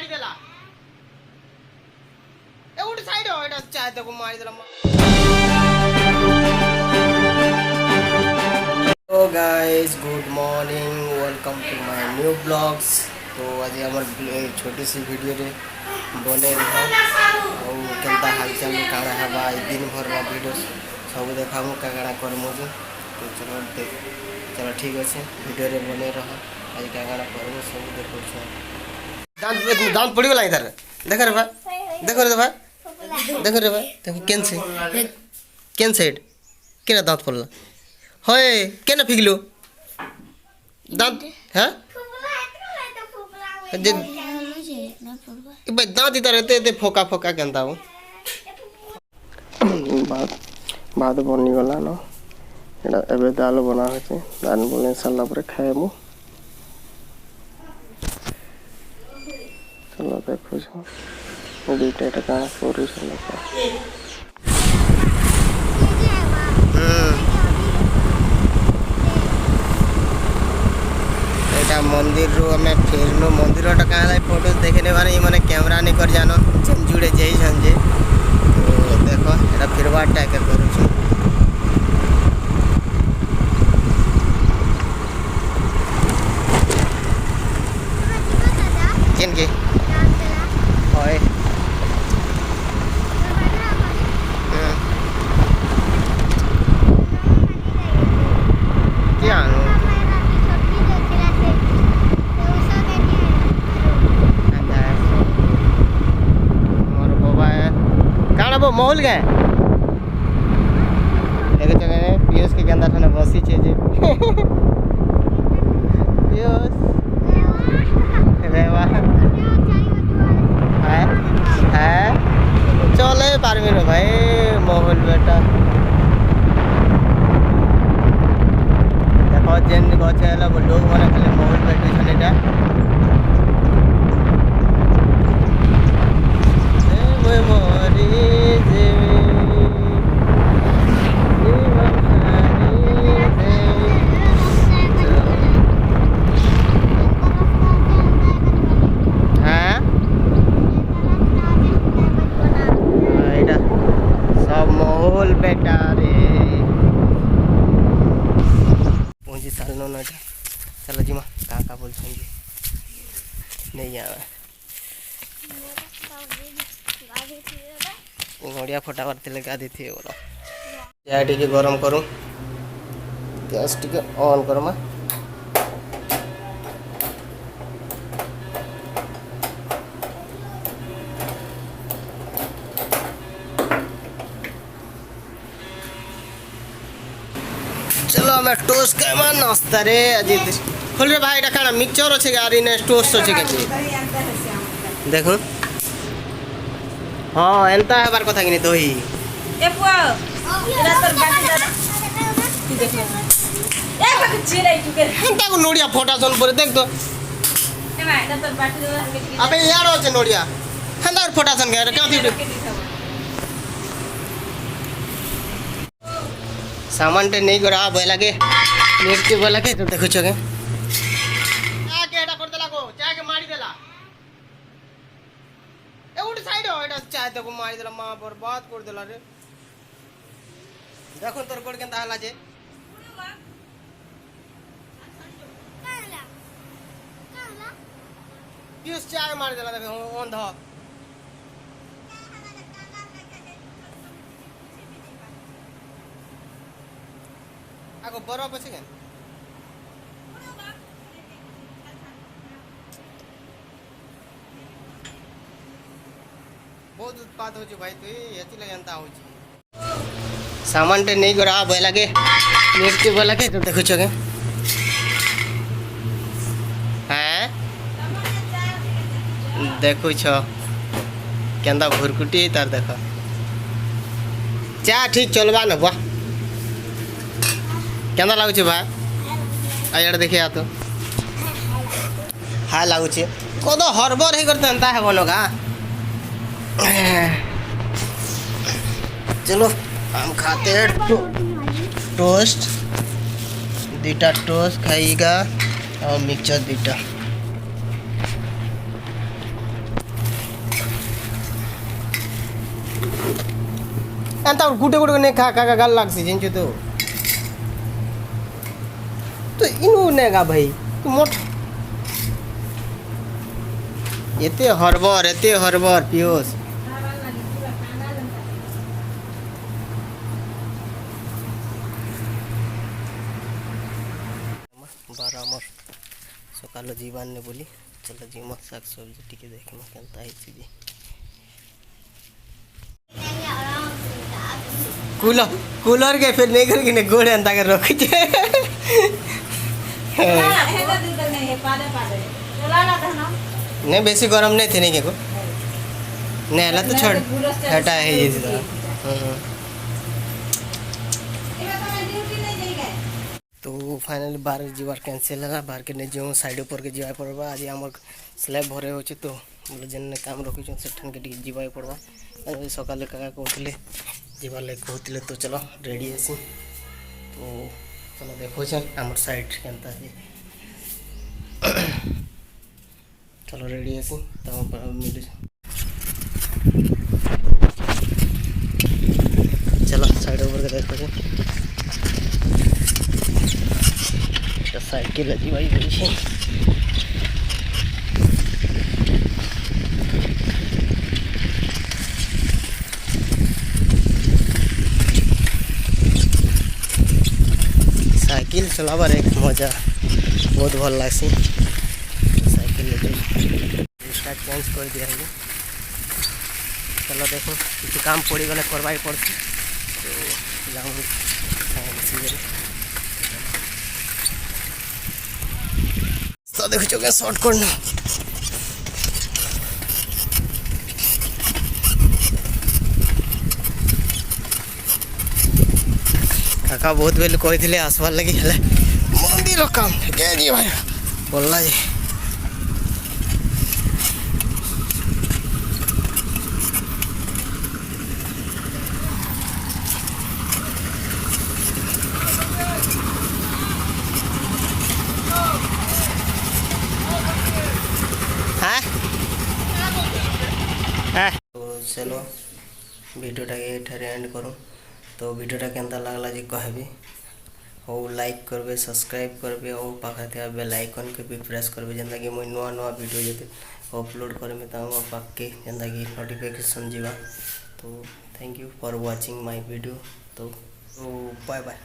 मारी देला ए उठ साइड हो एटा चाहे तो मारी देला। Hello guys, good morning, welcome to my new blogs. तो आज हमर छोटी सी वीडियो रे बने और केनता हालचाल काଣା हवा दिन भर रा वीडियो सब देखामु का काଣା करमु। तो चलो ठीक अच्छे वीडियो रे बने रह। आज का काଣା करमु सब देखो। दांत पड़ी गला इधर देख रे भाई, देखो रे भाई, देखो रे भाई, देखो केन साइड केना दांत पड़ला होय केना फिगलो दांत हैं जे भाई दांत इधर रहते फोका फोका केनता हो बात बनी गला न एटा एबे दाल बना होचे। दाल बने साला पर खाएमु। चलो देखो छो दुईटा एटा काना करू छला मंदिर रू हमें फेरनु मंदिर का फोटो देखने माने ये मैंने कैमरा नहीं कर जानो जेम जुड़े जाई संजे। तो देखो एटा फिरवा टाइप के करू छी। केन के होय क्या वो माहौल गए देखो जगह पियूष के अंदर थाने बसी छे जे पियूष रेवा है चले पारबे रे भाई माहौल बेटा देखो जेन गछ है वो लोग माने खाली माहौल बैठे छले एटा ओए मोरी बेटा रे पहुंची साल नो ना चलो जी माँ का बोल नहीं आवे नड़िया फटावर थे गाधी थी बोलो चाय टी गरम करूँ गैस टी ऑन करमा। चलो हमें टोस्ट के मान नाश्ता रे अजीत खोल रे भाई खाना मिक्सचर अच्छे गाड़ी ने टोस्ट अच्छे के देखो हाँ एंता है बार कथा कि तो ही ए पुआ एरा तोर बाटी दादा की देख ले ए बाकी चिरै टुके एंता को नोडिया फोटा जोन पर देख तो ए भाई एरा तोर बाटी दादा अबे यार होचे नोडिया एंता फोटा जोन के क्या थी सामान टे नहीं करा भय लागे नेट के भय लागे तो देखो छगे आ के एटा कर देला को चाय के मारी देला ए उठ साइड हो एटा चाय तो को मारी देला मां बर्बाद कर देला रे। देखो तोर कोड केनता हला जे काला पीयूष चाय मारी देला देखो ऑन ध आगो बरफ अछि के बहुत उत्पाद हो भाई तो एति लगे अंता हो सामान टे नहीं करा भय लागे नेट के भय लागे तो देखो छगे हैं देखो छ केंदा भुरकुटी तार देखो चा ठीक चलबा न बा केंदा लागु छे भाई आयड़ देखिए आ तो हाय लागु छे कोदो हरबर हे करते अंता है बोलो का। चलो हम खाते हैं टोस्ट दीटा टोस्ट खाइएगा और मिक्सचर दीटा एंता गुटे गुटे ने खा खा गाल लागसी जिंचु तो इनु नेगा भाई तू मोट एते हरबर पियूष बारा आमर सकाल जीवान ने बोली चलो जीमा शाक सब्जी टिके देखमा केनता आइछि जी कूलर के फिर नहीं करके ने गोड़े अंता के रखि छे नहीं बेसी गरम नहीं थे नहीं के को नहीं हला तो छोड़ हटा है ये तो फाइनली बाहर जीवार कैंसिल है बाहर के नहीं जो साइड ऊपर के जीवा पड़वा आज आमर स्लैब भरे होचे तो बोले जन काम रखी सेठन के जीवा पड़वा सकाले काका कहते जीवार लगे कहते तो चलो रेडी आसी तो चलो देखो आम साइड केनता चलो रेडी आसी तो मिलू चलो साइड ऊपर के देखो साइकिल जीवाई गई है साइकिल चलाबार एक मजा बहुत भल लगसी साइकिल स्टार्ट चेंज कर दिया है चलो देखो किसी काम पड़ी गले करवा पड़ती तो देखो चुके शॉर्ट करना काका बहुत बेलू कही आसबार लगे मंदिर काम के जी भाई बोलना जी तो चलो वीडियोटा ये एंड करूँ तो वीडियोटा केनता लागला जी कहबे और लाइक करबे सब्सक्राइब करबे और पाखे थे बेल आइकन के भी प्रेस करबे जेंता कि मैं नुआ नुआ वीडियो जते अपलोड करमे ता पाके जेंता कि नोटिफिकेशन जीवा तो thank you for watching my video तो बाय बाय।